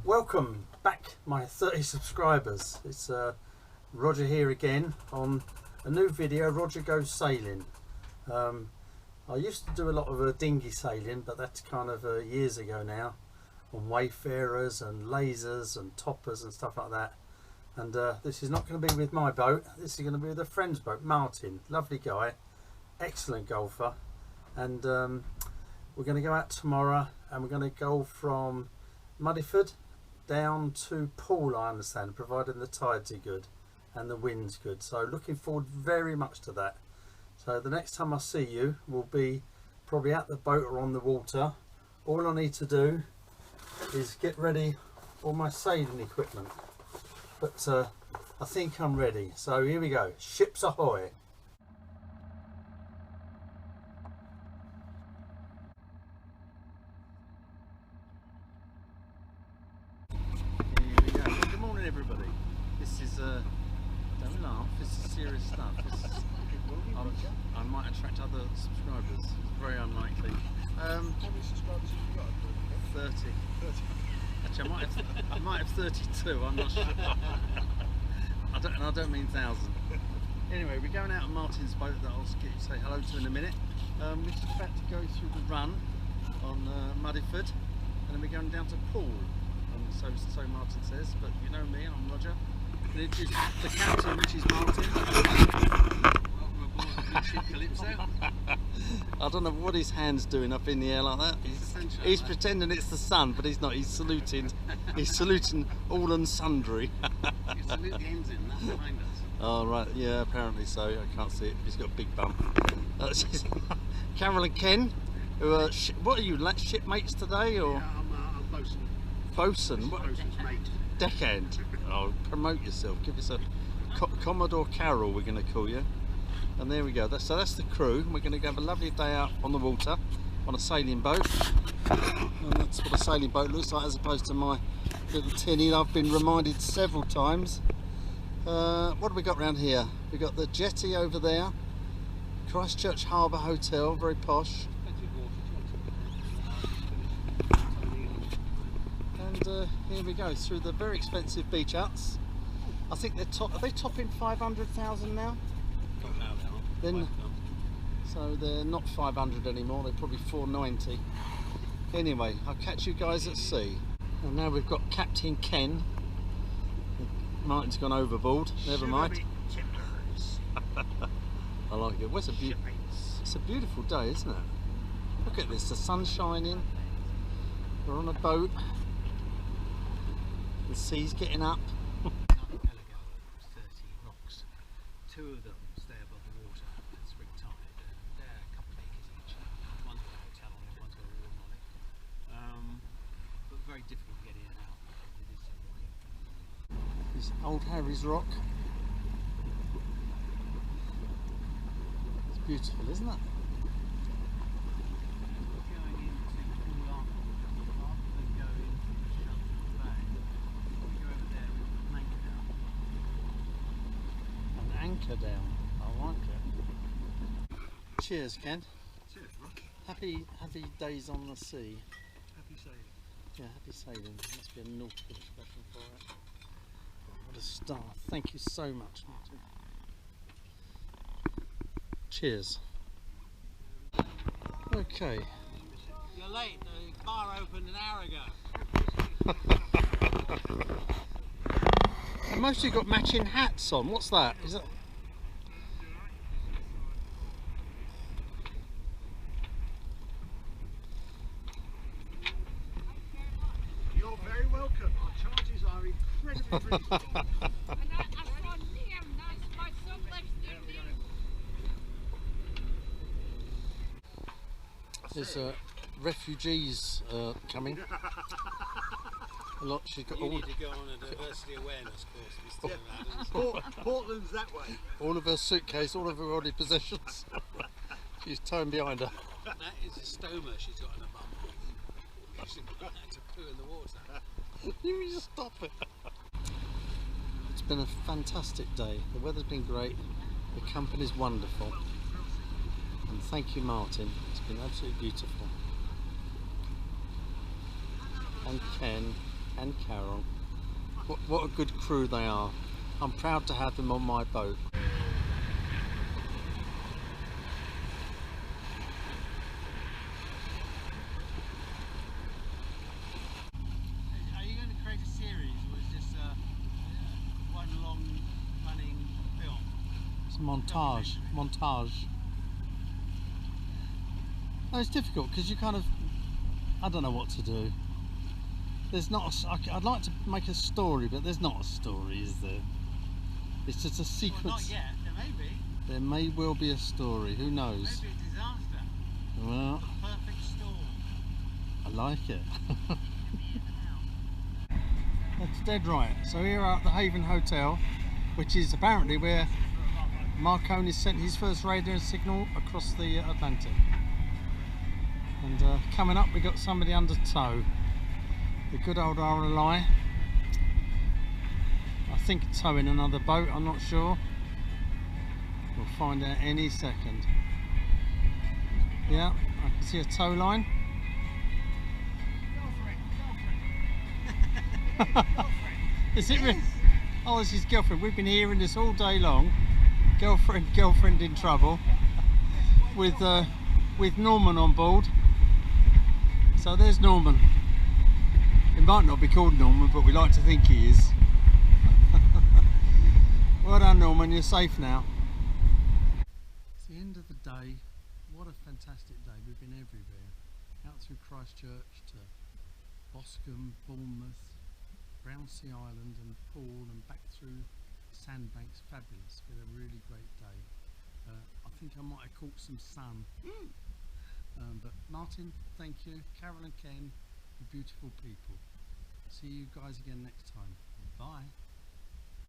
Welcome back, my 30 subscribers. It's Roger here again on a new video, Roger Goes Sailing. I used to do a lot of dinghy sailing, but that's kind of years ago now, on wayfarers and lasers and toppers and stuff like that. And this is not going to be with my boat, this is going to be with a friend's boat, Martin. Lovely guy, excellent golfer. And we're going to go out tomorrow and we're going to go from Muddyford down to Poole, I understand, providing the tides are good and the wind's good. So looking forward very much to that. So the next time I see you will be probably at the boat or on the water. All I need to do is get ready all my sailing equipment. But I think I'm ready. So here we go. Ships ahoy! Everybody, this is don't laugh, this is serious stuff. This is, I might attract other subscribers, very unlikely. How many subscribers have you got? 30. Actually I might have 32, I'm not sure. I don't mean thousand. Anyway, we're going out on Martin's boat that I'll say hello to in a minute. We're just about to go through the run on Muddyford, and then we're going down to Poole. So Martin says, but you know me, I'm Roger. And it is the captain, which is Martin. I don't know what his hand's doing up in the air like that. He's pretending it's the sun, but he's not. He's saluting. He's saluting all and sundry. You salute the engine, that's behind us. Oh right, yeah, apparently so. I can't see it. He's got a big bump. Carol and Ken, who are what are you, shipmates today, or? Yeah, I'm bosun. Bosun? Bosun's mate. Deckhand. Oh, promote yourself. Give us a Commodore Carol, we're going to call you. And there we go. So that's the crew. We're going to have a lovely day out on the water on a sailing boat. And that's what a sailing boat looks like, as opposed to my little tinny. I've been reminded several times. What have we got around here? We've got the jetty over there. Christchurch Harbour Hotel, very posh. And here we go through the very expensive beach huts. I think they're are they topping 500,000 now? Then, so they're not 500 anymore. They're probably 490. Anyway, I'll catch you guys at sea. And now we've got Captain Ken. Martin's gone overboard. Never mind. I like it. Well, it's a beautiful day, isn't it? Look at this. The sun's shining. We're on a boat. The sea's getting up. 30 rocks. Two of them stay above the water at spring tide. They're a couple of acres each. One's got a hotel on it, one's got a warden on it. But very difficult to get in and out. It is so rocky. This Old Harry's Rock. It's beautiful, isn't it? Anchor down. I like it. Cheers, Ken. Cheers, Rock. Happy days on the sea. Happy sailing. Yeah, happy sailing. Must be a nautical expression for it. What a star. Thank you so much, Martin. Cheers. Okay. You're late. The bar opened an hour ago. And most of you got matching hats on. What's that? Is that? You're very welcome. Our charges are incredibly reasonable. There's refugees coming. A lot. She's got all. You need to go on a diversity awareness course to be still around. Portland's that way. All of her suitcase, all of her worldly possessions. She's towing behind her. That is a stoma she's got in her bum. She's got to poo in the water. You just stop it. It's been a fantastic day. The weather's been great. The company's wonderful. And thank you, Martin. It's been absolutely beautiful. And Ken. and Carol. What a good crew they are. I'm proud to have them on my boat. Are you going to create a series, or is this one long running film? It's a montage. No, it's difficult because you kind of, I don't know what to do. There's not I'd like to make a story, but there's not a story, is there? It's just a sequence. Well, not yet. There may be. There may well be a story, who knows? Maybe a disaster. Well, A perfect storm. I like it. That's dead right. So here are at the Haven Hotel, which is apparently where Marconi sent his first radio signal across the Atlantic. And coming up, we got somebody under tow. The good old RLI. I think towing another boat, I'm not sure. We'll find out any second. Yeah, I can see a tow line. Is it really? Oh, it's his girlfriend. We've been hearing this all day long. Girlfriend in trouble. With Norman on board. So there's Norman. He might not be called Norman, but we like to think he is. Well done, Norman, you're safe now. It's the end of the day. What a fantastic day. We've been everywhere. Out through Christchurch to Boscombe, Bournemouth, Brownsea Island and Poole, and back through Sandbanks. Fabulous. Been a really great day. I think I might have caught some sun. But Martin, thank you. Carol and Ken, beautiful people. See you guys again next time. Bye.